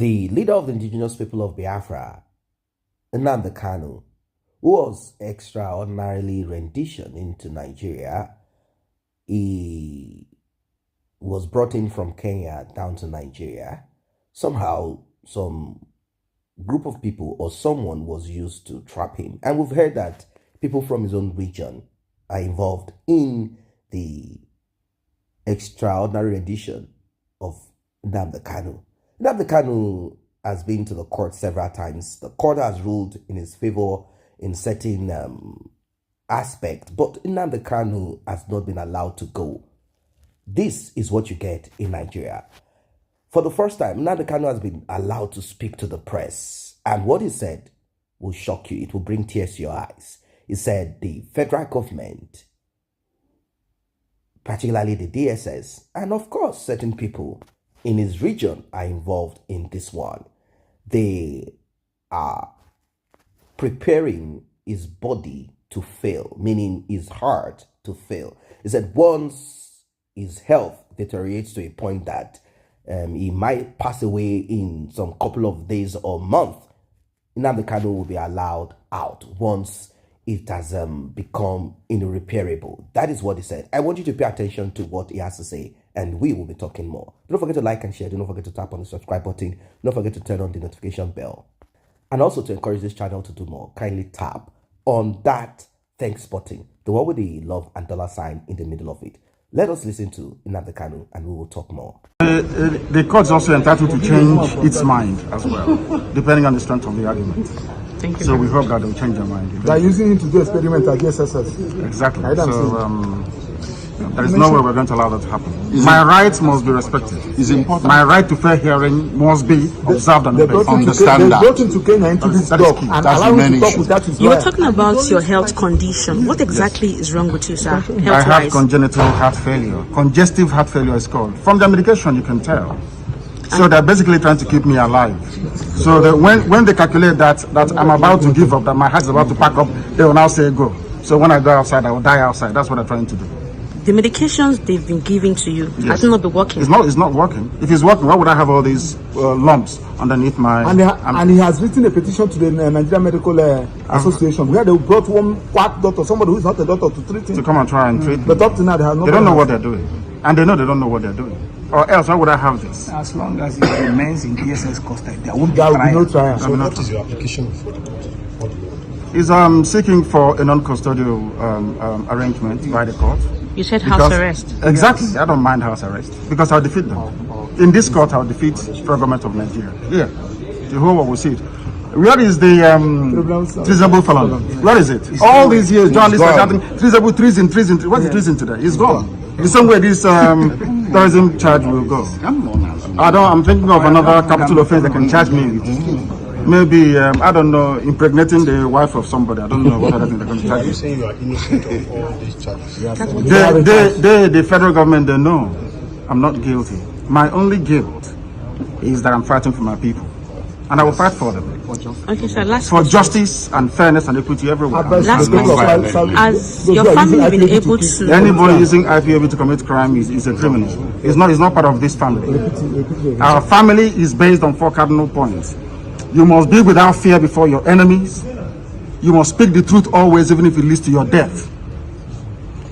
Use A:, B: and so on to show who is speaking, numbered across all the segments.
A: The leader of the indigenous people of Biafra, Nnamdi Kanu, who was extraordinarily rendition into Nigeria, he was brought in from Kenya down to Nigeria. Somehow, some group of people or someone was used to trap him. And we've heard that people from his own region are involved in the extraordinary rendition of Nnamdi Kanu. Nnamdi Kanu has been to the court several times. The court has ruled in his favor in certain aspects, but Nnamdi Kanu has not been allowed to go. This is what you get in Nigeria. For the first time, Nnamdi Kanu has been allowed to speak to the press. And what he said will shock you. It will bring tears to your eyes. He said the federal government, particularly the DSS, and of course certain people in his region are involved in this one. They are preparing his body to fail, meaning his heart to fail. He said once his health deteriorates to a point that he might pass away in some couple of days or months, Nnamdi Kanu will be allowed out once it has become irreparable. That is what he said. I want you to pay attention to what he has to say, and we will be talking more. Don't forget to like and share. Don't forget to tap on the subscribe button. Don't forget to turn on the notification bell. And also to encourage this channel to do more, kindly tap on that thanks button, the one with the love and dollar sign in the middle of it. Let us listen to Nnamdi Kanu and we will talk more.
B: The court is also entitled to change its mind as well, depending on the strength of the argument.
C: Thank you.
B: So we hope that they'll change their mind.
D: They are using it to do experiment against SSS.
B: Exactly. So there is no way we're going to allow that to happen. My rights must be respected.
E: It's important.
B: My right to fair hearing must be observed and obeyed.
E: Understand that.
D: They brought him to Kenya into this dock and allow him to talk with that.
C: You were talking about your health condition. What exactly is wrong with you, sir?
B: I have congenital heart failure. Congestive heart failure is called. From the medication, you can tell. So they're basically trying to keep me alive. So that when they calculate that I'm about to give up, that my heart is about to pack up, they will now say go. So when I go outside, I will die outside. That's what they're trying to do.
C: The medications they've been giving to you, has it not been working?
B: It's not working. If it's working, why would I have all these lumps underneath my...
D: And he has written a petition to the Nigerian Medical Association where they brought one quack doctor, somebody who is not a doctor, to treat him.
B: To come and try and treat me.
D: But up to now, they have not...
B: They don't know what they're doing. And they know they don't know what they're doing. Or else, why would I have this?
F: As long as it remains in DSS custody, there won't
D: be no trial.
E: So what is your application before the court? What do you want?
B: Is seeking for a non-custodial arrangement by the court.
C: You said house arrest.
B: Exactly. Yes. I don't mind house arrest because I'll defeat them. In this court, I'll defeat the government of Nigeria. Yeah. The whole world will see it. Where is the treasonable felon? Where is it? All these years, journalists are shouting treasonable, treason. What's the treason today? It's gone. The same way this terrorism charge will go. I'm thinking of another capital offense that can charge me with. Maybe, I don't know, impregnating the wife of somebody. I don't know what other thing they're going to charge.
E: Are you saying you are innocent of all these charges?
B: The federal government, they know I'm not guilty. My only guilt is that I'm fighting for my people. And I will fight for them.
C: Okay, sir, last
B: for
C: question.
B: Justice and fairness and equity everywhere.
C: Last question. Has your family been able to...
B: Anybody using IPOB to commit crime is a criminal. It's not part of this family. Our family is based on 4 cardinal points. You must be without fear before your enemies. You must speak the truth always, even if it leads to your death.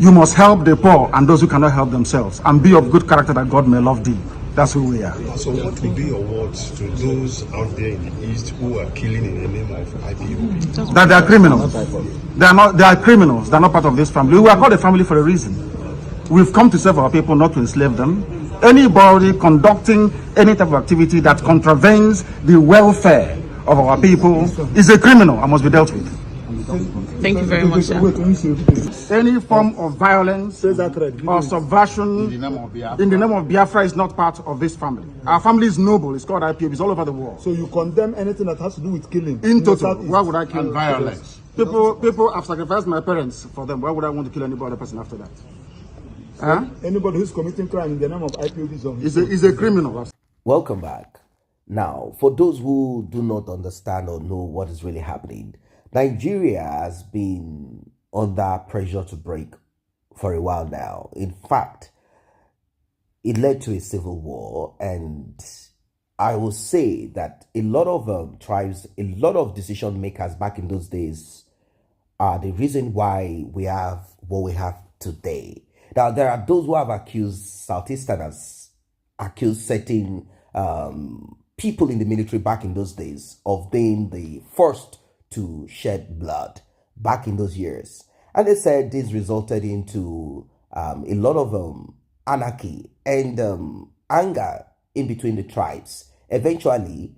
B: You must help the poor and those who cannot help themselves, and be of good character that God may love thee. That's who we are.
E: So what will be your words to those out there in the East who are killing in the name of IPOB?
B: That they are criminals. They are criminals. They are not part of this family. We are called a family for a reason. We've come to serve our people, not to enslave them. Anybody conducting any type of activity that contravenes the welfare of our people is a criminal and must be dealt with.
C: Thank you very much, sir.
B: Any form of violence or subversion in the name of Biafra is not part of this family. Our family is noble. It's called IPOB. It's all over the world.
D: So you condemn anything that has to do with killing?
B: In total, why would I kill?
E: And violence.
B: People have sacrificed my parents for them. Why would I want to kill any other person after that?
D: Anybody who's committing crime in the name of IPOB
B: is a criminal.
A: Welcome back. Now, for those who do not understand or know what is really happening, Nigeria has been under pressure to break for a while now. In fact, it led to a civil war, and I will say that a lot of tribes, a lot of decision makers back in those days are the reason why we have what we have today. Now, there are those who have accused Southeasterners, accused certain people in the military back in those days of being the first to shed blood back in those years. And they said this resulted into a lot of anarchy and anger in between the tribes. Eventually,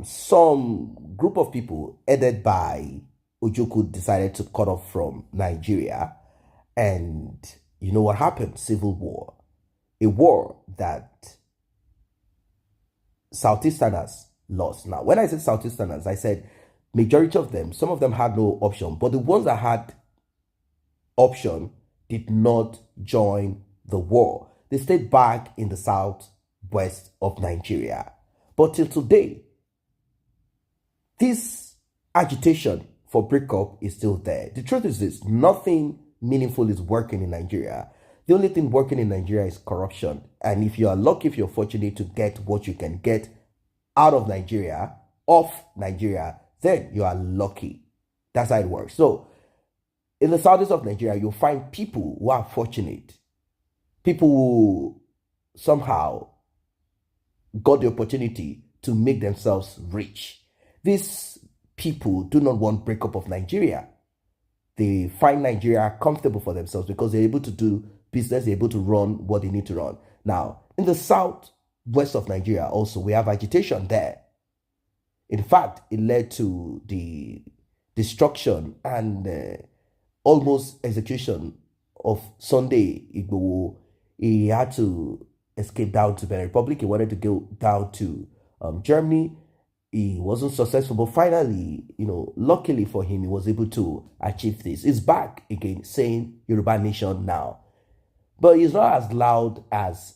A: some group of people headed by Ojukwu decided to cut off from Nigeria. And you know what happened? Civil war. A war that Southeasterners lost. Now, when I said Southeasterners, I said majority of them, some of them had no option, but the ones that had option did not join the war. They stayed back in the southwest of Nigeria. But till today, this agitation for breakup is still there. The truth is this, nothing meaningful is working in Nigeria. The only thing working in Nigeria is corruption. And if you are lucky, if you're fortunate to get what you can get out of Nigeria, off Nigeria, then you are lucky. That's how it works. So, in the southeast of Nigeria, you'll find people who are fortunate. People who somehow got the opportunity to make themselves rich. These people do not want breakup of Nigeria. They find Nigeria comfortable for themselves because they're able to do business, they're able to run what they need to run. Now, in the southwest of Nigeria also, we have agitation there. In fact, it led to the destruction and almost execution of Sunday Igboho. He had to escape down to Benin Republic. He wanted to go down to Germany. He wasn't successful, but finally, luckily for him, he was able to achieve this. He's back again, saying Yoruba Nation now. But he's not as loud as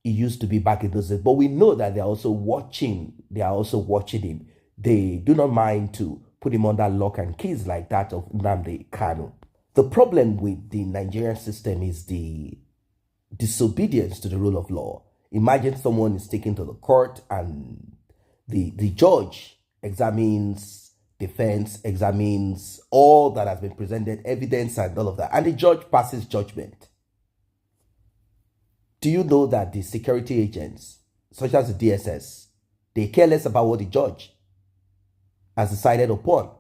A: he used to be back in those days. But we know that they're also watching. They are also watching him. They do not mind to put him under lock and keys like that of Nnamdi Kanu. The problem with the Nigerian system is the disobedience to the rule of law. Imagine someone is taken to the court and the judge examines defense, examines all that has been presented, evidence and all of that, and the judge passes judgment. Do you know that the security agents, such as the DSS, they care less about what the judge has decided upon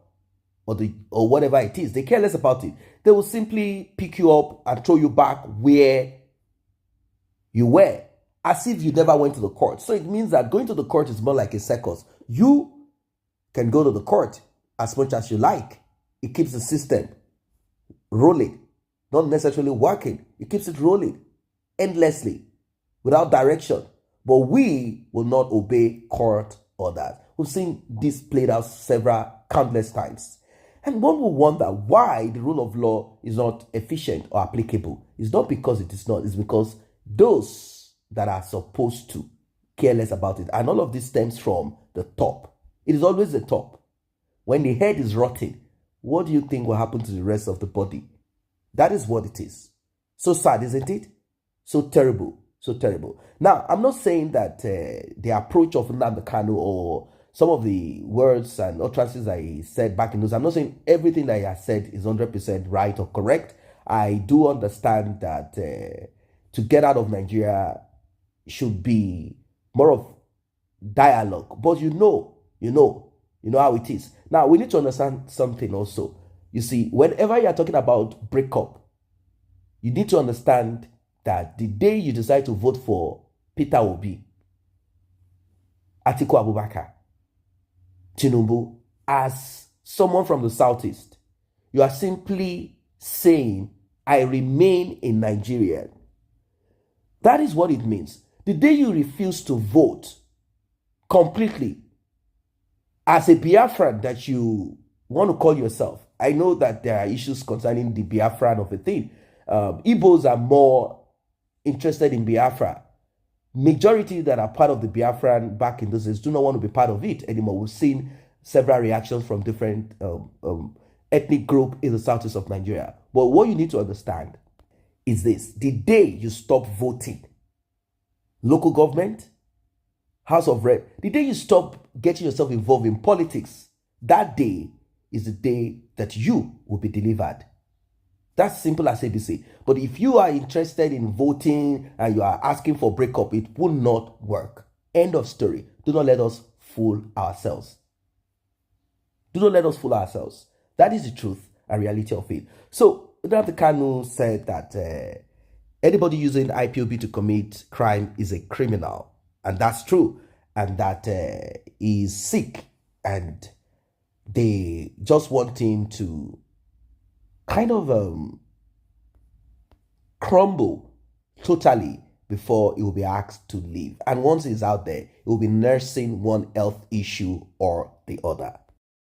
A: or whatever it is? They care less about it. They will simply pick you up and throw you back where you were, as if you never went to the court. So it means that going to the court is more like a circus. You can go to the court as much as you like. It keeps the system rolling, not necessarily working. It keeps it rolling endlessly without direction. But we will not obey court orders. We've seen this played out countless times. And one will wonder why the rule of law is not efficient or applicable. It's not because it is not. It's because those that are supposed to care less about it. And all of this stems from the top. It is always the top. When the head is rotting, what do you think will happen to the rest of the body? That is what it is. So sad, isn't it? So terrible. So terrible. Now, I'm not saying that the approach of Nnamdi Kanu or some of the words and utterances that he said back in those, I'm not saying everything that he has said is 100% right or correct. I do understand that to get out of Nigeria should be more of dialogue. But you know how it is. Now, we need to understand something also. You see, whenever you are talking about breakup, you need to understand that the day you decide to vote for Peter Obi, Atiku Abubakar, Tinubu, as someone from the Southeast, you are simply saying, I remain in Nigeria. That is what it means. The day you refuse to vote completely as a Biafran that you want to call yourself, I know that there are issues concerning the Biafran of a thing. Igbos are more interested in Biafra. Majority that are part of the Biafran back in those days do not want to be part of it anymore. We've seen several reactions from different ethnic groups in the southeast of Nigeria. But what you need to understand is this. The day you stop voting, local government, House of Rep, the day you stop getting yourself involved in politics, that day is the day that you will be delivered. That's simple as ABC. But if you are interested in voting and you are asking for breakup, it will not work. End of story. Do not let us fool ourselves. Do not let us fool ourselves. That is the truth and reality of it. So, Nnamdi Kanu said that anybody using IPOB to commit crime is a criminal. And that's true. And that he is sick. And they just want him to kind of crumble totally before he will be asked to leave. And once he's out there, he will be nursing one health issue or the other.